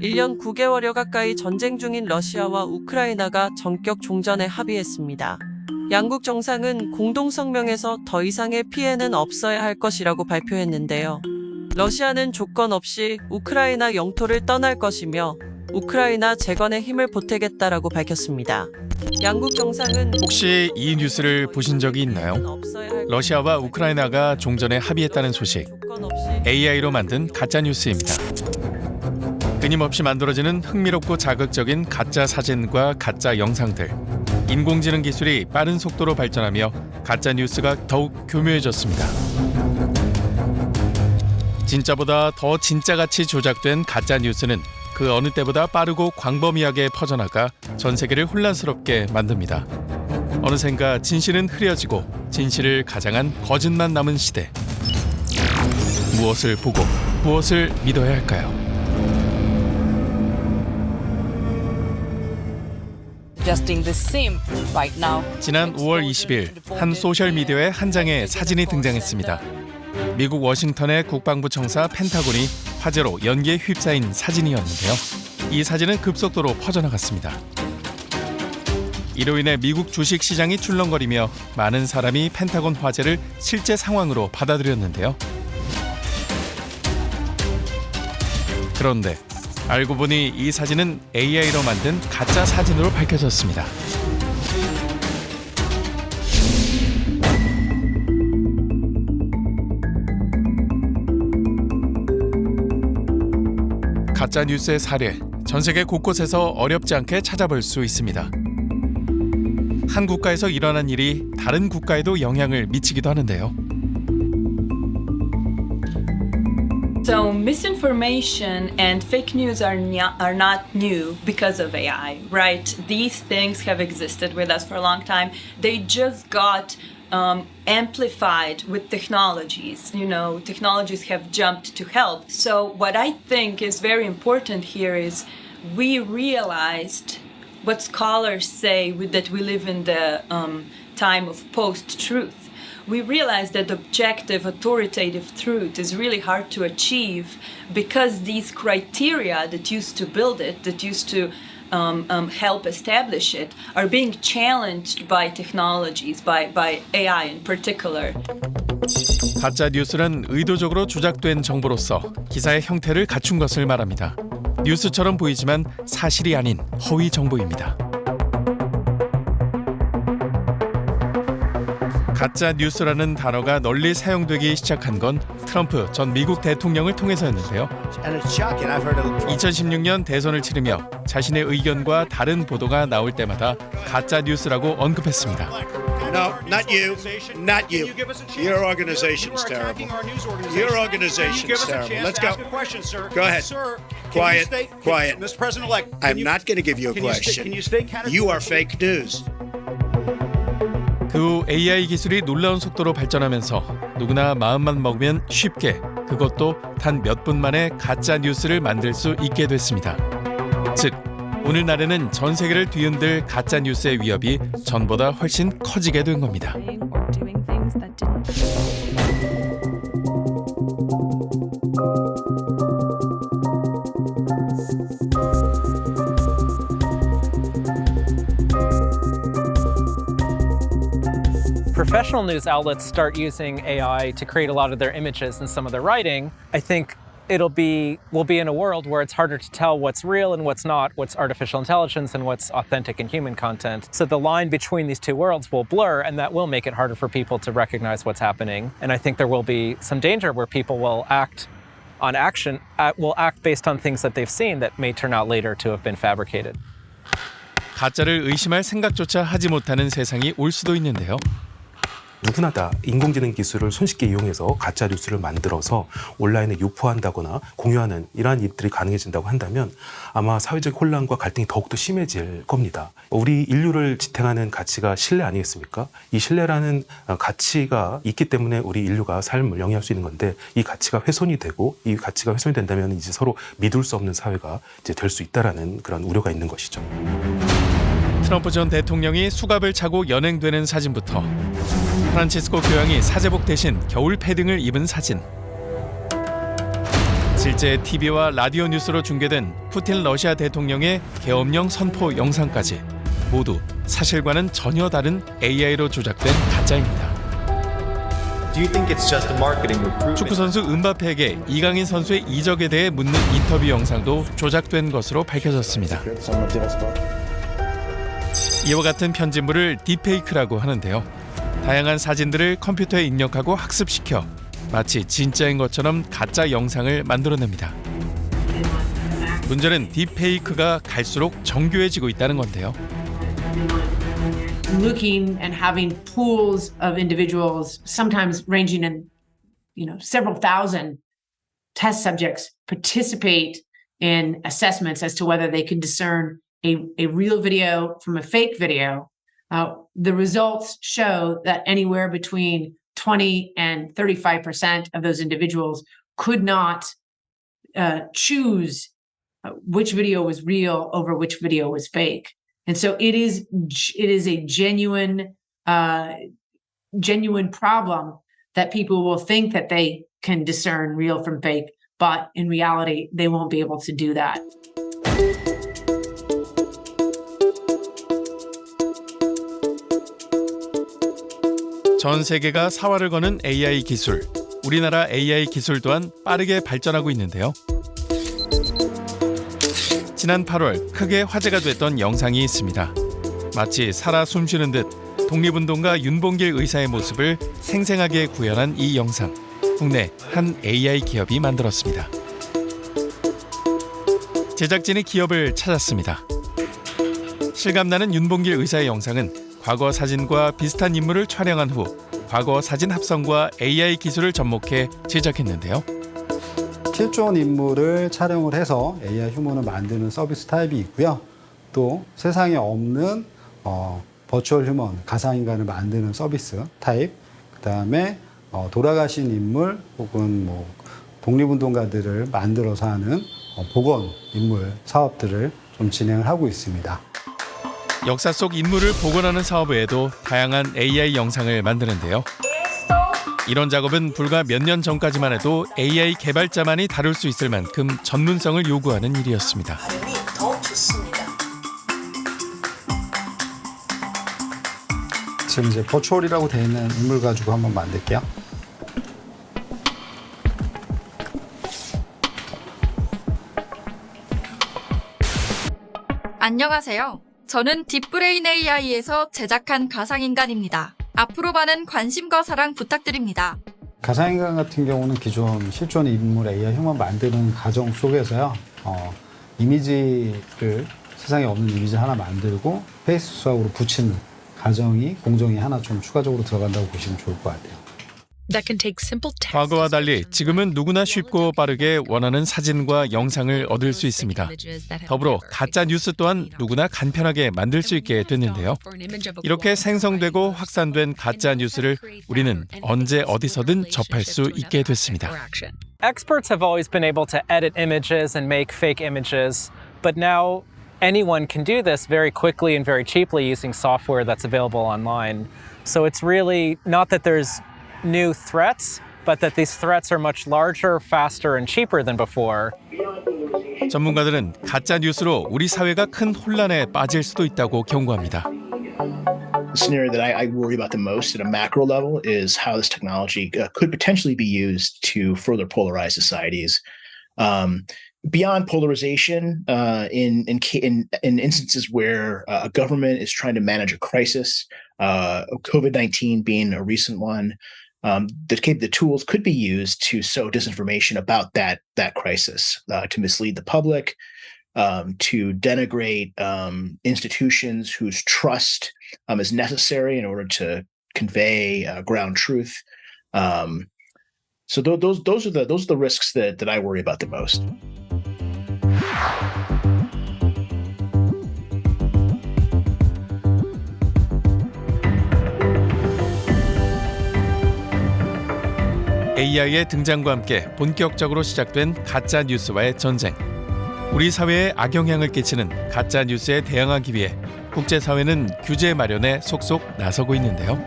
1년 9개월여 가까이 전쟁 중인 러시아와 우크라이나가 전격 종전에 합의했습니다. 양국 정상은 공동성명에서 더 이상의 피해는 없어야 할 것이라고 발표했는데요. 러시아는 조건 없이 우크라이나 영토를 떠날 것이며 우크라이나 재건에 힘을 보태겠다라고 밝혔습니다. 양국 정상은 혹시 이 뉴스를 보신 적이 있나요? 러시아와 우크라이나가 종전에 합의했다는 소식. AI로 만든 가짜 뉴스입니다. 끊임없이 만들어지는 흥미롭고 자극적인 가짜 사진과 가짜 영상들. 인공지능 기술이 빠른 속도로 발전하며 가짜 뉴스가 더욱 교묘해졌습니다. 진짜보다 더 진짜같이 조작된 가짜 뉴스는 그 어느 때보다 빠르고 광범위하게 퍼져나가 전 세계를 혼란스럽게 만듭니다. 어느샌가 진실은 흐려지고 진실을 가장한 거짓만 남은 시대. 무엇을 보고 무엇을 믿어야 할까요? 지난 5월 20일 한 소셜미디어에 한 장의 사진이 등장했습니다. 미국 워싱턴의 국방부 청사 펜타곤이 화제로 연기에 휩싸인 사진이었는데요. 이 사진은 급속도로 퍼져나갔습니다. 이로 인해 미국 주식 시장이 출렁거리며 많은 사람이 펜타곤 화제를 실제 상황으로 받아들였는데요. 그런데 알고 보니 이 사진은 AI로 만든 가짜 사진으로 밝혀졌습니다. 가짜 뉴스의 사례, 전 세계 곳곳에서 어렵지 않게 찾아볼 수 있습니다. 한 국가에서 일어난 일이 다른 국가에도 영향을 미치기도 하는데요. So misinformation and fake news are not new because of AI, right? These things have existed with us for a long time. They just got amplified with technologies. You know, technologies have jumped to help. So what I think is very important here is we realized what scholars say that we live in the time of post-truth. We realize that objective, authoritative truth is really hard to achieve because these criteria that used to build it, that used to help establish it, are being challenged by technologies, by AI in particular. 가짜 뉴스는 의도적으로 조작된 정보로서 기사의 형태를 갖춘 것을 말합니다. 뉴스처럼 보이지만 사실이 아닌 허위 정보입니다. 가짜 뉴스라는 단어가 널리 사용되기 시작한 건 트럼프 전 미국 대통령을 통해서였는데요. 2016년 대선을 치르며 자신의 의견과 다른 보도가 나올 때마다 가짜 뉴스라고 언급했습니다. No, not you. Not you. Your organization's terrible. Your organization's terrible. Let's go. Go ahead. Quiet. Quiet. I'm not going to give you a question. You are fake news. 그 후 AI 기술이 놀라운 속도로 발전하면서 누구나 마음만 먹으면 쉽게, 그것도 단 몇 분 만에 가짜 뉴스를 만들 수 있게 됐습니다. 즉, 오늘날에는 전 세계를 뒤흔들 가짜 뉴스의 위협이 전보다 훨씬 커지게 된 겁니다. Professional news outlets start using AI to create a lot of their images and some of their writing, I think we'll be in a world where it's harder to tell what's real and what's not, what's artificial intelligence and what's authentic and human content. So the line between these two worlds will blur, and that will make it harder for people to recognize what's happening. And I think there will be some danger where people will act based on things that they've seen that may turn out later to have been fabricated. 가짜를 의심할 생각조차 하지 못하는 세상이 올 수도 있는데요. 누구나 다 인공지능 기술을 손쉽게 이용해서 가짜 뉴스를 만들어서 온라인에 유포한다거나 공유하는 이러한 일들이 가능해진다고 한다면 아마 사회적 혼란과 갈등이 더욱더 심해질 겁니다. 우리 인류를 지탱하는 가치가 신뢰 아니겠습니까? 이 신뢰라는 가치가 있기 때문에 우리 인류가 삶을 영위할 수 있는 건데, 이 가치가 훼손이 되고 이 가치가 훼손이 된다면 이제 서로 믿을 수 없는 사회가 이제 될 수 있다라는 그런 우려가 있는 것이죠. 트럼프 전 대통령이 수갑을 차고 연행되는 사진부터 프란치스코 교황이 사제복 대신 겨울 패딩을 입은 사진, 실제 TV와 라디오 뉴스로 중계된 푸틴 러시아 대통령의 계엄령 선포 영상까지 모두 사실과는 전혀 다른 AI로 조작된 가짜입니다. 축구 선수 은바페에게 이강인 선수의 이적에 대해 묻는 인터뷰 영상도 조작된 것으로 밝혀졌습니다. 이와 같은 편집물을 딥페이크라고 하는데요. 다양한 사진들을 컴퓨터에 입력하고 학습시켜 마치 진짜인 것처럼 가짜 영상을 만들어냅니다. 문제는 딥페이크가 갈수록 정교해지고 있다는 건데요. Looking and having pools of individuals, sometimes ranging in, several thousand test subjects participate in assessments as to whether they can discern a real video from a fake video. The results show that anywhere between 20 and 35% of those individuals could not choose which video was real over which video was fake. And so it is a genuine problem that people will think that they can discern real from fake, but in reality, they won't be able to do that. 전 세계가 사활을 거는 AI 기술. 우리나라 AI 기술 또한 빠르게 발전하고 있는데요. 지난 8월 크게 화제가 됐던 영상이 있습니다. 마치 살아 숨쉬는 듯 독립운동가 윤봉길 의사의 모습을 생생하게 구현한 이 영상. 국내 한 AI 기업이 만들었습니다. 제작진이 기업을 찾았습니다. 실감나는 윤봉길 의사의 영상은 과거 사진과 비슷한 인물을 촬영한 후 과거 사진 합성과 AI 기술을 접목해 제작했는데요. 실존 인물을 촬영을 해서 AI 휴먼을 만드는 서비스 타입이 있고요. 또 세상에 없는 버추얼 휴먼, 가상인간을 만드는 서비스 타입, 그다음에 돌아가신 인물 혹은 독립운동가들을 만들어서 하는 복원 인물 사업들을 좀 진행을 하고 있습니다. 역사 속 인물을 복원하는 사업 외에도 다양한 AI 영상을 만드는데요. 이런 작업은 불과 몇 년 전까지만 해도 AI 개발자만이 다룰 수 있을 만큼 전문성을 요구하는 일이었습니다. 지금 이제 버추얼이라고 되어 있는 인물 가지고 한번 만들게요. 안녕하세요. 저는 딥브레인 AI에서 제작한 가상인간입니다. 앞으로 많은 관심과 사랑 부탁드립니다. 가상인간 같은 경우는 기존 실존 인물 AI 휴먼 만드는 과정 속에서요. 이미지를 세상에 없는 이미지 하나 만들고 페이스 수학으로 붙이는 과정이 공정이 하나 좀 추가적으로 들어간다고 보시면 좋을 것 같아요. 과거와 달리 지금은 누구나 쉽고 빠르게 원하는 사진과 영상을 얻을 수 있습니다. 더불어 가짜 뉴스 또한 누구나 간편하게 만들 수 있게 됐는데요. 이렇게 생성되고 확산된 가짜 뉴스를 우리는 언제 어디서든 접할 수 있게 됐습니다. Experts have always been able to edit images and make fake images, but now anyone can do this very quickly and very cheaply using software that's available online. So it's really not that there's new threats, but that these threats are much larger, faster, and cheaper than before. 전문가들은 가짜 뉴스로 우리 사회가 큰 혼란에 빠질 수도 있다고 경고합니다. The scenario that I worry about the most at a macro level is how this technology could potentially be used to further polarize societies. Beyond polarization, in instances where a government is trying to manage a crisis, COVID-19 being a recent one, the tools could be used to sow disinformation about that crisis, to mislead the public, to denigrate institutions whose trust is necessary in order to convey ground truth. So those are the risks that I worry about the most. AI의 등장과 함께 본격적으로 시작된 가짜 뉴스와의 전쟁. 우리 사회에 악영향을 끼치는 가짜 뉴스에 대응하기 위해 국제사회는 규제 마련에 속속 나서고 있는데요.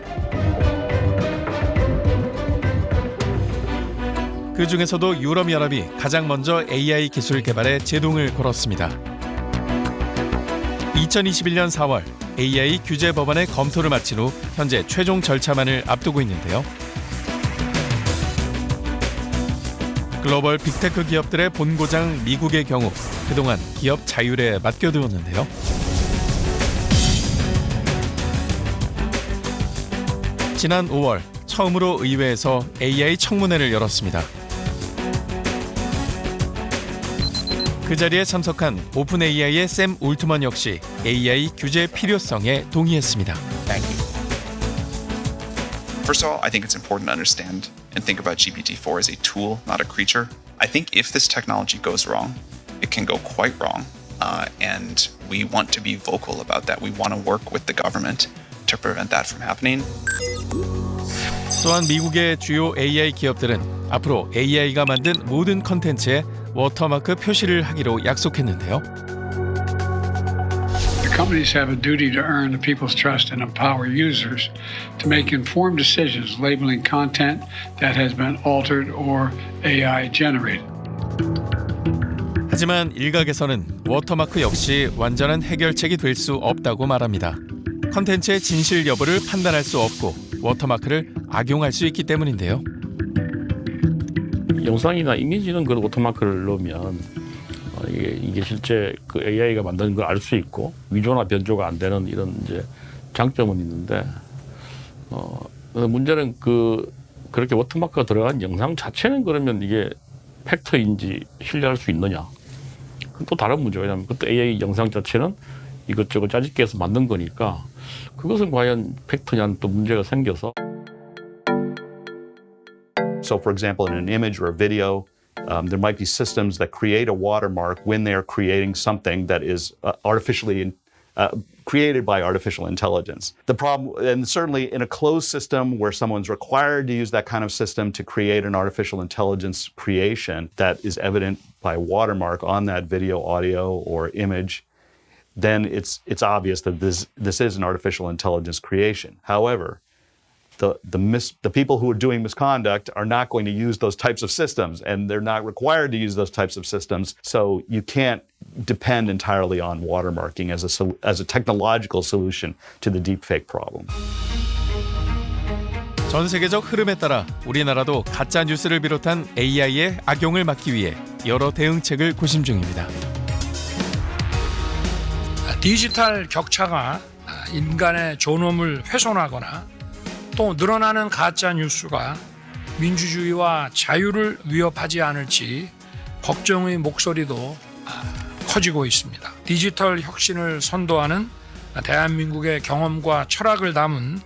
그 중에서도 유럽연합이 가장 먼저 AI 기술 개발에 제동을 걸었습니다. 2021년 4월 AI 규제 법안의 검토를 마친 후 현재 최종 절차만을 앞두고 있는데요. 글로벌 빅테크 기업들의 본고장 미국의 경우 그동안 기업 자율에 맡겨두었는데요. 지난 5월 처음으로 의회에서 AI 청문회를 열었습니다. 그 자리에 참석한 오픈 AI의 샘 울트먼 역시 AI 규제 필요성에 동의했습니다. First of all, I think it's important to understand and think about GPT-4 as a tool, not a creature. I think if this technology goes wrong, it can go quite wrong. And we want to be vocal about that. We want to work with the government to prevent that from happening. 또한 미국의 주요 AI 기업들은 앞으로 AI가 만든 모든 컨텐츠에 워터마크 표시를 하기로 약속했는데요. The companies have a duty to earn the people's trust and empower users to make informed decisions labeling content that has been altered or AI generated. 하지만 일각에서는 워터마크 역시 완전한 해결책이 될 수 없다고 말합니다. 컨텐츠의 진실 여부를 판단할 수 없고 워터마크를 악용할 수 있기 때문인데요. 영상이나 이미지는 그 워터마크를 넣으면 이게 실제 그 AI가 만든 걸 알 수 있고 위조나 변조가 안 되는 이런 이제 장점은 있는데 문제는 그렇게 워터마크가 들어간 영상 자체는 그러면 이게 팩트인지 신뢰할 수 있느냐? 그건 또 다른 문제예요. 왜냐하면 그것도 AI 영상 자체는 이것저것 짜집기 해서 만든 거니까 그것은 과연 팩트냐는 또 문제가 생겨서. So, for example, in an image or a video, there might be systems that create a watermark when they're creating something that is artificially created by artificial intelligence. The problem, and certainly in a closed system where someone's required to use that kind of system to create an artificial intelligence creation that is evident by watermark on that video, audio, or image, then it's obvious that this is an artificial intelligence creation. However, the people who are doing misconduct are not going to use those types of systems, and they're not required to use those types of systems. So you can't depend entirely on watermarking as a technological solution to the deepfake problem. 전 세계적 흐름에 따라 우리나라도 가짜 뉴스를 비롯한 AI의 악용을 막기 위해 여러 대응책을 고심 중입니다. 디지털 격차가 인간의 존엄을 훼손하거나 또 늘어나는 가짜 뉴스가 민주주의와 자유를 위협하지 않을지 걱정의 목소리도 커지고 있습니다. 디지털 혁신을 선도하는 대한민국의 경험과 철학을 담은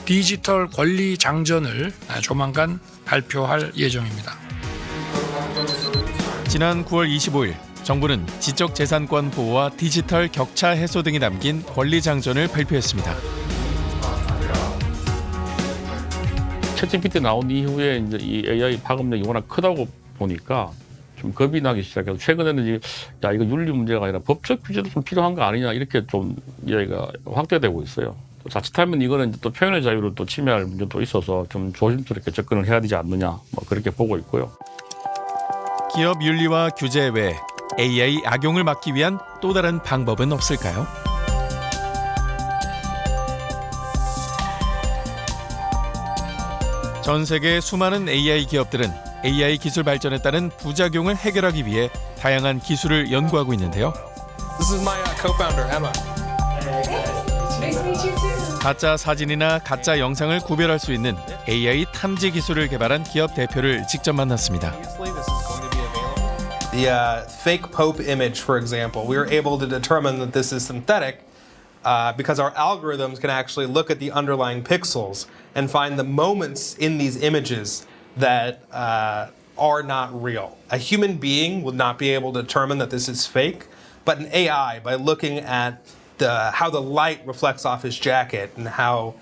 디지털 권리 장전을 조만간 발표할 예정입니다. 지난 9월 25일 정부는 지적재산권 보호와 디지털 격차 해소 등이 담긴 권리 장전을 발표했습니다. 챗GPT 나온 이후에 이제 이 AI 파급력이 워낙 크다고 보니까 좀 겁이 나기 시작해서 최근에는 이거 윤리 문제가 아니라 법적 규제도 좀 필요한 거 아니냐 이렇게 좀 이야기가 확대되고 있어요. 또 자칫하면 이거는 또 표현의 자유를 또 침해할 문제도 있어서 좀 조심스럽게 접근을 해야 되지 않느냐 뭐 그렇게 보고 있고요. 기업 윤리와 규제 외에 AI 악용을 막기 위한 또 다른 방법은 없을까요? 전 세계 수많은 AI 기업들은 AI 기술 발전에 따른 부작용을 해결하기 위해 다양한 기술을 연구하고 있는데요. This is my co-founder, Emma. Nice to meet you too. 가짜 사진이나 가짜 영상을 구별할 수 있는 AI 탐지 기술을 개발한 기업 대표를 직접 만났습니다. The fake Pope image, for example, we were able to determine that this is synthetic because our algorithms can actually look at the underlying pixels and find the moments in these images that are not real. A human being would not be able to determine that this is fake, but an AI, by looking at how the light reflects off his jacket and how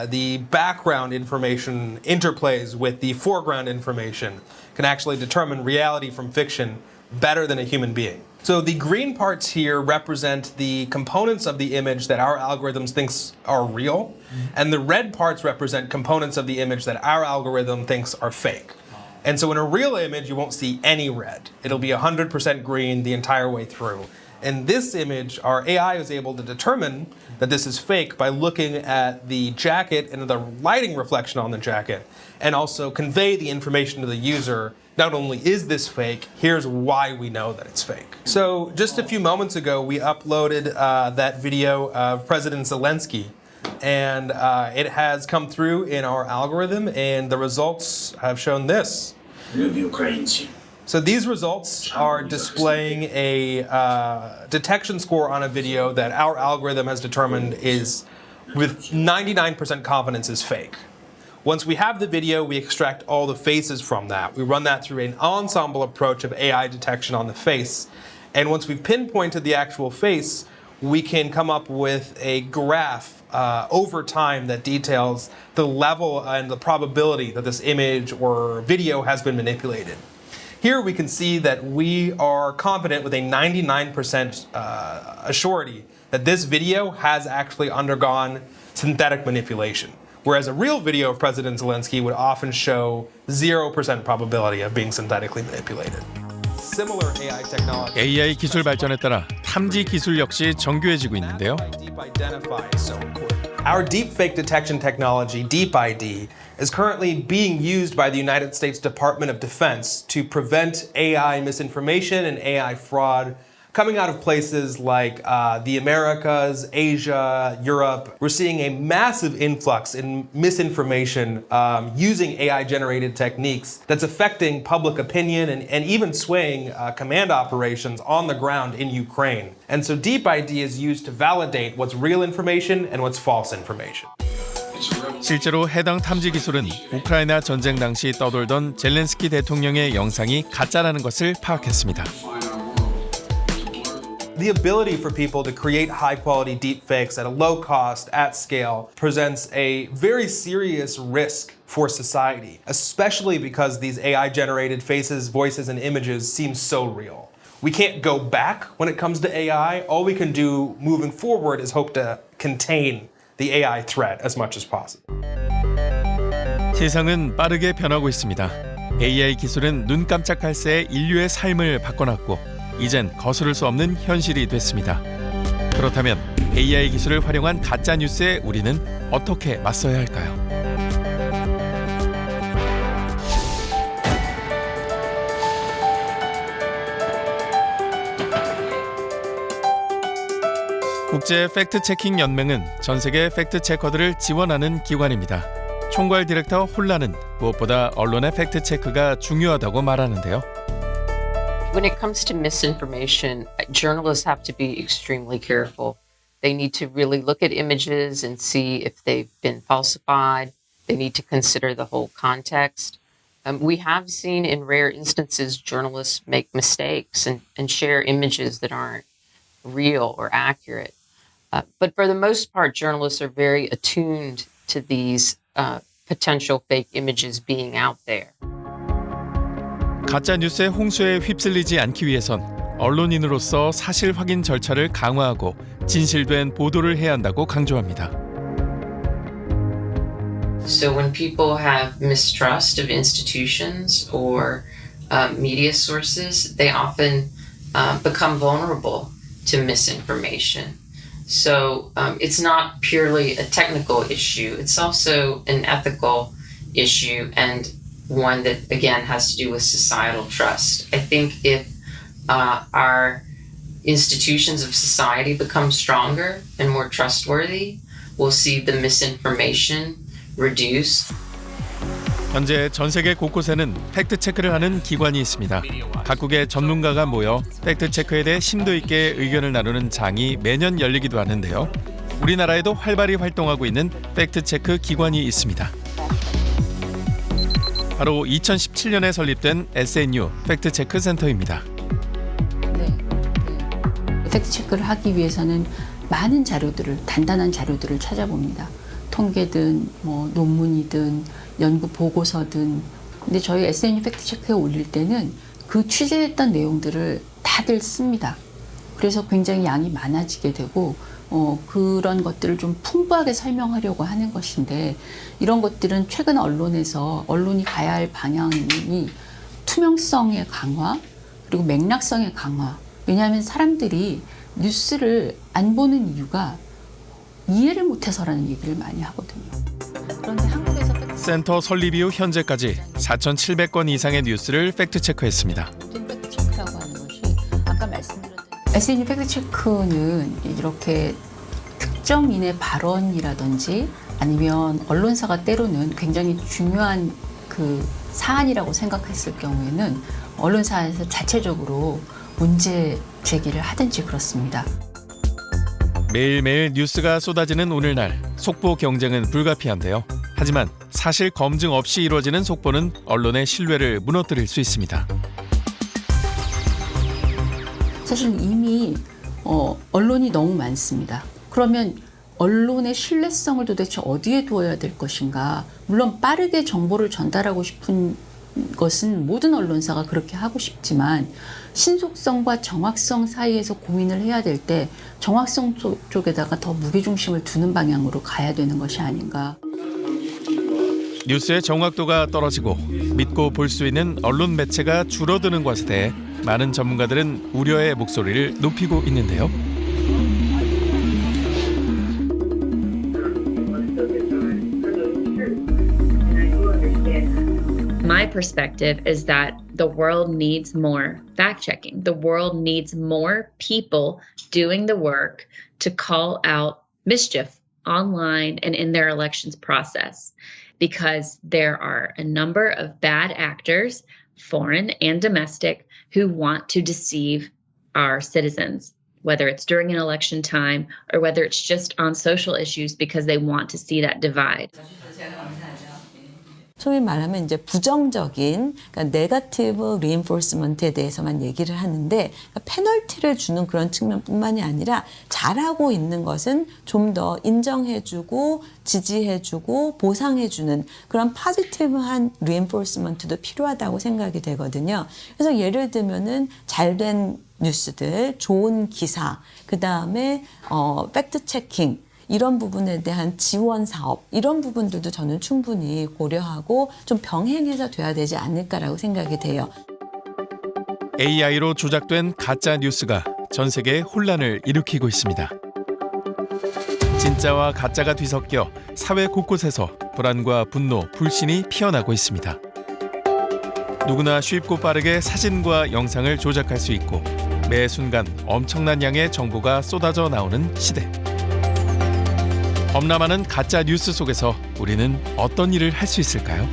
the background information interplays with the foreground information, can actually determine reality from fiction better than a human being. So the green parts here represent the components of the image that our algorithms thinks are real, and the red parts represent components of the image that our algorithm thinks are fake. And so in a real image, you won't see any red. It'll be 100% green the entire way through. In this image, our AI is able to determine that this is fake by looking at the jacket and the lighting reflection on the jacket, and also convey the information to the user. Not only is this fake, here's why we know that it's fake. So just a few moments ago, we uploaded that video of President Zelensky, and it has come through in our algorithm, and the results have shown this. So these results are displaying a detection score on a video that our algorithm has determined is, with 99% confidence, is fake. Once we have the video, we extract all the faces from that. We run that through an ensemble approach of AI detection on the face. And once we've pinpointed the actual face, we can come up with a graph over time that details the level and the probability that this image or video has been manipulated. Here we can see that we are confident with a 99% assurity that this video has actually undergone synthetic manipulation, whereas a real video of President Zelensky would often show 0% probability of being synthetically manipulated. Similar AI technology. AI 기술 발전에 따라 탐지 기술 역시 정교해지고 있는데요. Our deepfake detection technology, DeepID, is currently being used by the United States Department of Defense to prevent AI misinformation and AI fraud coming out of places like the Americas, Asia, Europe. We're seeing a massive influx in misinformation using AI-generated techniques that's affecting public opinion and even swaying command operations on the ground in Ukraine. And so DeepID is used to validate what's real information and what's false information. 실제로 해당 탐지 기술은 우크라이나 전쟁 당시 떠돌던 젤렌스키 대통령의 영상이 가짜라는 것을 파악했습니다. The ability for people to create high-quality deepfakes at a low cost, at scale, presents a very serious risk for society, especially because these AI-generated faces, voices, and images seem so real. We can't go back when it comes to AI. All we can do moving forward is hope to contain the AI threat as much as possible. 세상은 빠르게 변하고 있습니다. AI 기술은 눈 깜짝할 새 인류의 삶을 바꿔놨고 이젠 거스를 수 없는 현실이 됐습니다. 그렇다면 AI 기술을 활용한 가짜 뉴스에 우리는 어떻게 맞서야 할까요? 국제 팩트체킹 연맹은 전 세계 팩트체커들을 지원하는 기관입니다. 총괄 디렉터 홀라는 무엇보다 언론의 팩트체크가 중요하다고 말하는데요. When it comes to misinformation, journalists have to be extremely careful. They need to really look at images and see if they've been falsified. They need to consider the whole context. We have seen in rare instances journalists make mistakes and share images that aren't real or accurate. But for the most part, journalists are very attuned to these potential fake images being out there. 가짜 뉴스의 홍수에 휩쓸리지 않기 위해선 언론인으로서 사실 확인 절차를 강화하고 진실된 보도를 해야 한다고 강조합니다. So when people have mistrust of institutions or media sources, they often become vulnerable to misinformation. So it's not purely a technical issue, it's also an ethical issue and one that, again, has to do with societal trust. I think if our institutions of society become stronger and more trustworthy, we'll see the misinformation reduce. 현재 전 세계 곳곳에는 팩트체크를 하는 기관이 있습니다. 각국의 전문가가 모여 팩트체크에 대해 심도 있게 의견을 나누는 장이 매년 열리기도 하는데요. 우리나라에도 활발히 활동하고 있는 팩트체크 기관이 있습니다. 바로 2017년에 설립된 SNU 팩트체크 센터입니다. 팩트체크를 하기 위해서는 많은 자료들을, 단단한 자료들을 찾아봅니다. 통계든 뭐 논문이든 연구 보고서든. 근데 저희 SNU 팩트체크에 올릴 때는 그 취재했던 내용들을 다들 씁니다. 그래서 굉장히 양이 많아지게 되고 그런 것들을 좀 풍부하게 설명하려고 하는 것인데 이런 것들은 최근 언론에서 언론이 가야 할 방향이 투명성의 강화 그리고 맥락성의 강화. 왜냐하면 사람들이 뉴스를 안 보는 이유가 이해를 못해서라는 얘기를 많이 하거든요. 그런데 한국에서 센터 설립 이후 현재까지 4,700건 이상의 뉴스를 팩트체크했습니다. 팩트체크라고 하는 것이 아까 말씀드렸던 SNU 팩트체크는 이렇게 특정인의 발언이라든지 아니면 언론사가 때로는 굉장히 중요한 그 사안이라고 생각했을 경우에는 언론사에서 자체적으로 문제 제기를 하든지 그렇습니다. 매일매일 뉴스가 쏟아지는 오늘날 속보 경쟁은 불가피한데요. 하지만 사실 검증 없이 이루어지는 속보는 언론의 신뢰를 무너뜨릴 수 있습니다. 사실 이미 언론이 너무 많습니다. 그러면 언론의 신뢰성을 도대체 어디에 두어야 될 것인가? 물론 빠르게 정보를 전달하고 싶은 것은 모든 언론사가 그렇게 하고 싶지만 신속성과 정확성 사이에서 고민을 해야 될 때 정확성 쪽에다가 더 무게중심을 두는 방향으로 가야 되는 것이 아닌가. 뉴스의 정확도가 떨어지고 믿고 볼 수 있는 언론 매체가 줄어드는 것에 대해 많은 전문가들은 우려의 목소리를 높이고 있는데요. My perspective is that the world needs more fact-checking. The world needs more people doing the work to call out mischief online and in their elections process, because there are a number of bad actors, foreign and domestic, who want to deceive our citizens, whether it's during an election time or whether it's just on social issues because they want to see that divide. 소위 말하면 이제 부정적인, 그러니까 네거티브 리인포스먼트에 대해서만 얘기를 하는데 그러니까 페널티를 주는 그런 측면뿐만이 아니라 잘하고 있는 것은 좀 더 인정해주고 지지해주고 보상해주는 그런 포지티브한 리인포스먼트도 필요하다고 생각이 되거든요. 그래서 예를 들면은 잘된 뉴스들, 좋은 기사, 그 다음에 팩트 체킹. 이런 부분에 대한 지원 사업, 이런 부분들도 저는 충분히 고려하고 좀 병행해서 돼야 되지 않을까라고 생각이 돼요. AI로 조작된 가짜 뉴스가 전 세계에 혼란을 일으키고 있습니다. 진짜와 가짜가 뒤섞여 사회 곳곳에서 불안과 분노, 불신이 피어나고 있습니다. 누구나 쉽고 빠르게 사진과 영상을 조작할 수 있고 매 순간 엄청난 양의 정보가 쏟아져 나오는 시대. 범람하는 가짜 뉴스 속에서 우리는 어떤 일을 할 수 있을까요?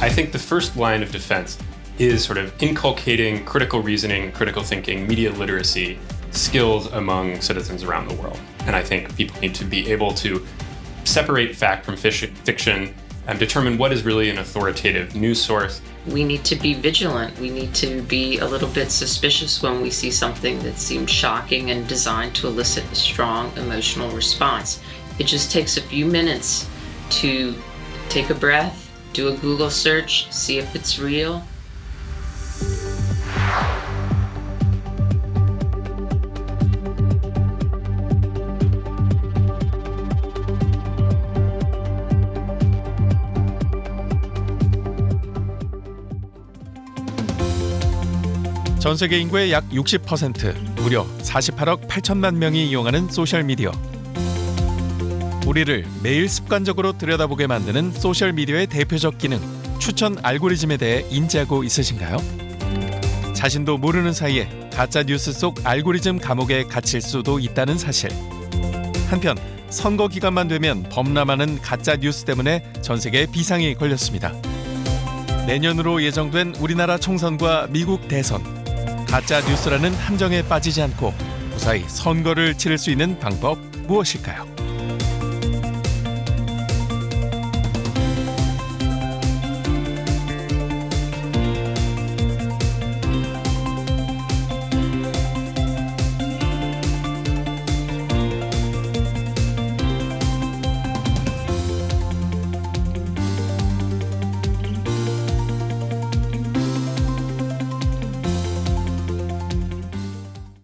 I think the first line of defense is sort of inculcating critical reasoning, critical thinking, media literacy skills among citizens around the world. And I think people need to be able to separate fact from fiction and determine what is really an authoritative news source. We need to be vigilant. We need to be a little bit suspicious when we see something that seems shocking and designed to elicit a strong emotional response. It just takes a few minutes to take a breath, do a Google search, see if it's real. 전 세계 인구의 약 60%, 무려 48억 8천만 명이 이용하는 소셜미디어. 우리를 매일 습관적으로 들여다보게 만드는 소셜미디어의 대표적 기능, 추천 알고리즘에 대해 인지하고 있으신가요? 자신도 모르는 사이에 가짜 뉴스 속 알고리즘 감옥에 갇힐 수도 있다는 사실. 한편 선거 기간만 되면 범람하는 가짜 뉴스 때문에 전 세계에 비상이 걸렸습니다. 내년으로 예정된 우리나라 총선과 미국 대선. 가짜 뉴스라는 함정에 빠지지 않고 무사히 선거를 치를 수 있는 방법 무엇일까요?